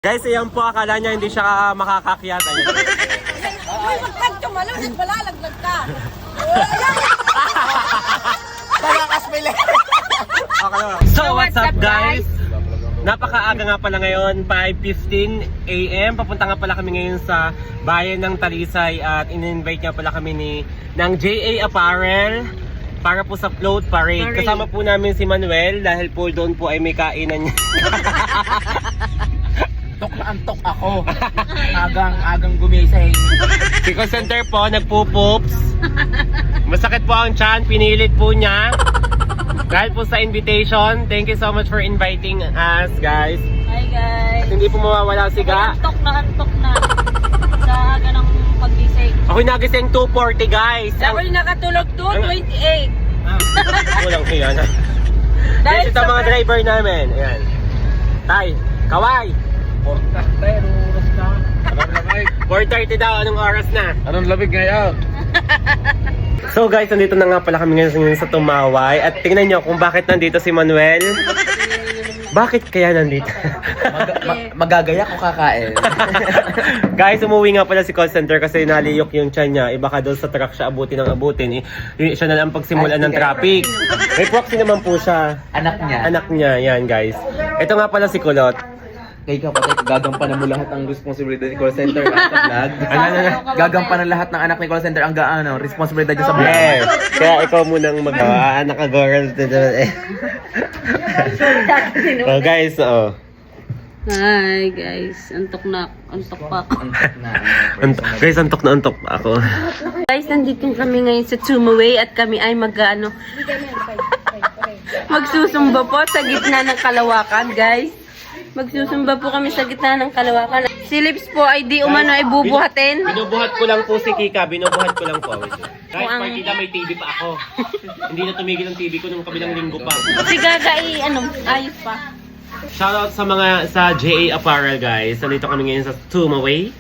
Guys, ayan po, akala niya hindi siya makakakyat. Ayun. Uy, magpagtumalo, nagbalalaglag ka. So, what's up guys? Napakaaga nga pala ngayon, 5:15 AM. Papunta nga pala kami ngayon sa bayan ng Talisay at in-invite nga pala kami ng JA Apparel para po sa float parade. Kasama po namin si Manuel dahil po doon po ay may kainan niya. Antok na antok ako. Agang gumising. Si call center po, nagpo-poops. Masakit po ang tiyan, pinilit po niya. Dahil po sa invitation, thank you so much for inviting us, guys. Hi guys. At hindi po mawawala si Ga. Antok na. Sa aga ng paggising. Ako'y nagising 2:40, guys. Ako'y nakatulog 2:28. Kulang ko yan. Dahil sa mga driver namin. Ayan. Tay, kaway. 4:30 daw, anong oras na? Anong labig ngayon? So guys, nandito na nga pala kami ngayon sa Tumaway. At tingnan nyo kung bakit nandito si Manuel. Bakit kaya nandito? Magagaya ko kakain. Guys, umuwi nga pala si call center kasi naliyok yung tiyan niya. Iba ka doon sa truck siya abutin ng abutin. Siya na lang pagsimulan ng traffic. May proxy naman po siya. Anak niya. Anak niya, yan guys. Ito nga pala si Kulot. Kay kapatid, gagampanan mo lahat ng responsibilidad ni call center sa vlog. Ano? Gagampanan lahat ng anak ni call center ang responsibilidad niya sa vlog. Yes. Kaya ikaw munang magawa. Anak ka girls. Oh guys, oh. Hi guys, antok pa ako. Guys, antok na antok ako. Guys, nandito kami ngayon sa Tumaway at kami ay magsusumba po sa gitna ng Kalawakan, guys. Magsusumba po kami sa gitna ng Kalawakan. Si Lips po ay di umano ay bubuhatin. Binubuhat ko lang po si Kika. Binubuhat ko lang po. Guys, partida may TV pa ako. Hindi na tumigil ang TV ko nung kabilang linggo pa. Si Gaga ay ayos pa. Shoutout sa mga sa JA Apparel guys. Nandito kami ngayon sa Tumaway.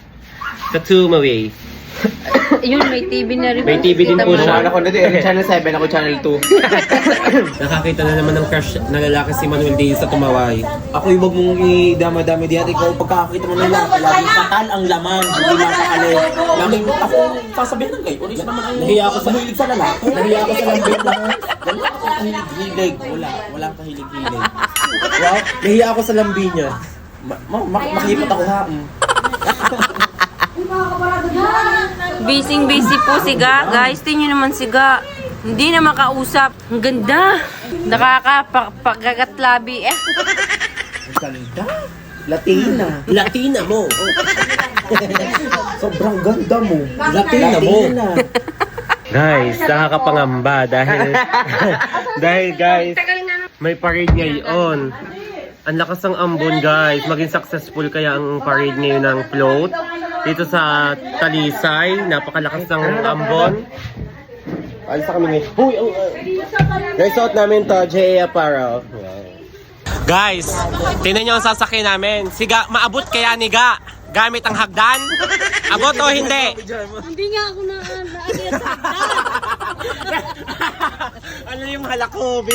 Sa Tumaway. Yun, may TV na rin. May TV din po siya. Ako na din, channel 7, ako channel 2. Nakakita na naman ng crush na lalaki si Manuel din sa Tumaway. Ako yung wag mong idama-dami diyan. Ikaw pagkakakita mo na lang, laging katal ang laman, hindi makakali. Laging ako sasabihin ng kayo, ulit naman ang nahiya ako sa hilig sa lalaki. Nahiya ako sa lambing lang. Wala ako sa kahilig-hilig. Walang kahilig-hilig. Wow, nahiya ako sa lambi niya. Makikipot ako ha. Busy po si Ga. Guys, tingnan naman si Ga. Hindi na makausap. Ang ganda. Nakakapagkagatlabi eh. Ganda. Latina. Latina mo. Sobrang ganda mo. Latina mo. Guys, nakakapangamba dahil dahil guys, may parade ngayon. Ang lakas ng ambon guys. Maging successful kaya ang parade ngayon ng float dito sa Talisay. Napakalakas ng ambon. Alis na kami ngayon. Huy! Guys, suot namin to, JA Apparel. Guys, tingnan nyo ang sasakyan namin. Siga, maabot kaya ni Ga gamit ang hagdan? Abot o hindi? Hindi nga ako na-agad sa Ano yung halak ko, B?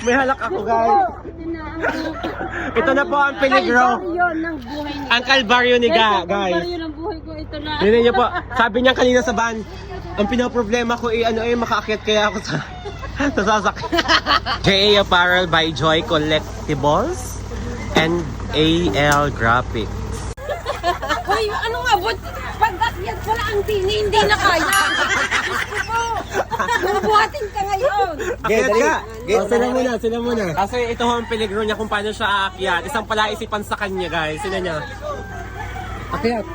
May halak ako, guys. Ito na po ang peligro. Ang kalbaryo ni Ga, guys. ng buhay ko, ito na. Tingnan nyo po, sabi niya kanina sa van, ang pinaproblema ko makaakyat kaya ako sa sasakyan. JA Apparel by Joy Collectibles and AL Graphics. Hoy, anong abot? Pag-akyat wala ang tini, hindi na kaya. Gusto po. Bubuhatin ka ngayon. Akyat ka! Sila muna. Kasi ito ho ang peligro niya kung paano siya aakyat. Isang palaisipan sa kanya, guys. Sino niya? Akyat.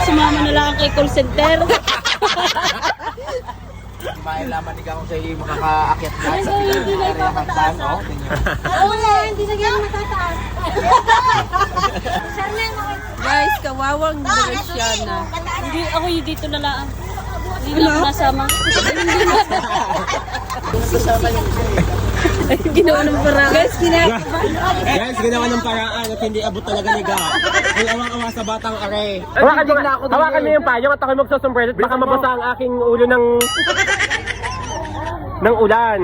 Sumama na lang kay call center. May laman ikaw kung sa'yo makakaakyat na sa pinagkakatan, no? Hindi na ganyan matataas. Guys, kawawang Luciana. Hindi, ako yung dito na lang. Hindi na ako nasama. Ginawa ng paraan. Guys, ginawa ng paraan at hindi abot talaga ni Ga. May awang-awa sa batang are. Hawakan mo yung payong at ako'y magsusumbrero. Baka mabasa ang aking ulo ng ulan.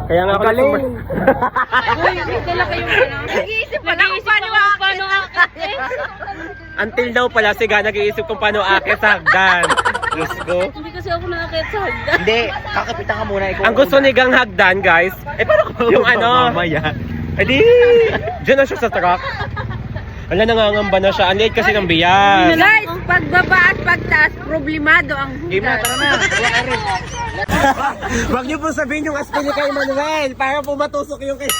Kaya nga ako Galing. Uy, may dala kayong ano. Nag-iisip pala kung paano akit. Until now pala si Ga nag-iisip kung paano akit sa hagdan. Diyos ko. Hindi kasi ako nakakit sa hagdan. Hindi, kakapitan ka muna. Ikaw Ang gusto ni Gang hagdan, guys, yung ano, Mamaya. edi, dyan na siya sa truck. Wala, nangangamba na siya. Ang liit kasi ng biyan. Guys, pagbaba at pagtaas, problemado ang Game na, hugas. tara na. Wala ka rin. Huwag niyo po sabihin yung aspili kay Manuel para po matusok yung kay...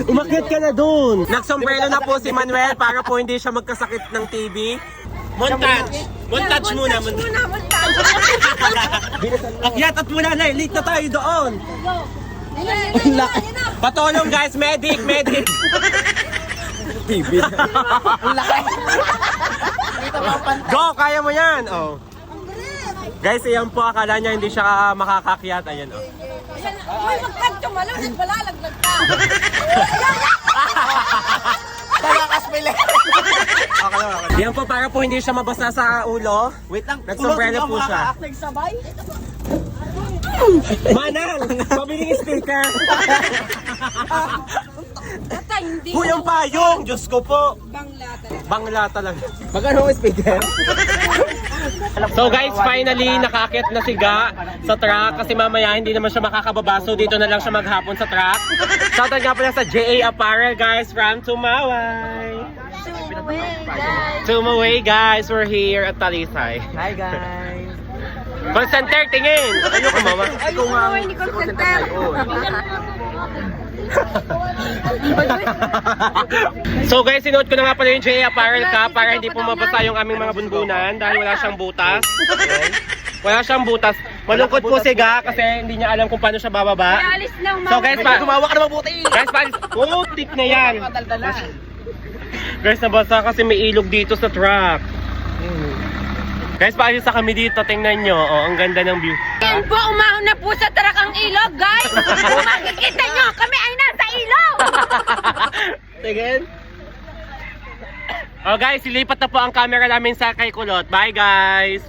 Umakyat ka na dun. Nagsombrero na po si Manuel para po hindi siya magkasakit ng TB. Montage. Montage muna. Akyat at muna na. Late na tayo doon. Patulong guys. Medic. TV. Ang laki. Go! Kaya mo yan. Oh. Guys, iyan po. Akala niya hindi siya makakakyat. Ayan oh. Uy, magkantong malam, nagbalalaglag ka. Talakas pili. Yan po para po hindi siya mabasa sa ulo. Wait lang. Nagsombrero po siya. Nagsabay? Manang! Pabiling speaker! Tata, hindi. Huy, ang payong! Diyos ko po! Bangla talaga. Bangla talaga. Magkano ang speaker? So guys, finally nakakit na si Ga sa truck kasi mamaya hindi naman siya makakababa, so dito na lang siya maghapon sa truck. Shoutout nga pala sa JA Apparel guys from Tumaway. Tumaway guys, we're here at Talisay. Hi guys. Concenter, tingin! Ano ko mama? Ikaw nga. Hindi ko center. So guys, sinuot ko na nga pala yung JA Apparel ka para hindi po mabasa yung aming mga bunbunan dahil wala siyang butas. Ayan. Wala siyang butas. Malungkot po si Ga kasi hindi niya alam kung paano siya bababa. Alis lang, So guys, Tumawa ka na mabuti. guys, tip na yan. Guys, nabasa kasi may ilog dito sa truck. Guys, paalis na kami dito. Tingnan nyo. Oh, ang ganda ng view. Yan po, umahon na po sa tarak ang ilog, guys. Kung makikita nyo, kami ay nasa ilog. Tingin. Oh guys, silipat na po ang camera namin sa kay Kulot. Bye guys!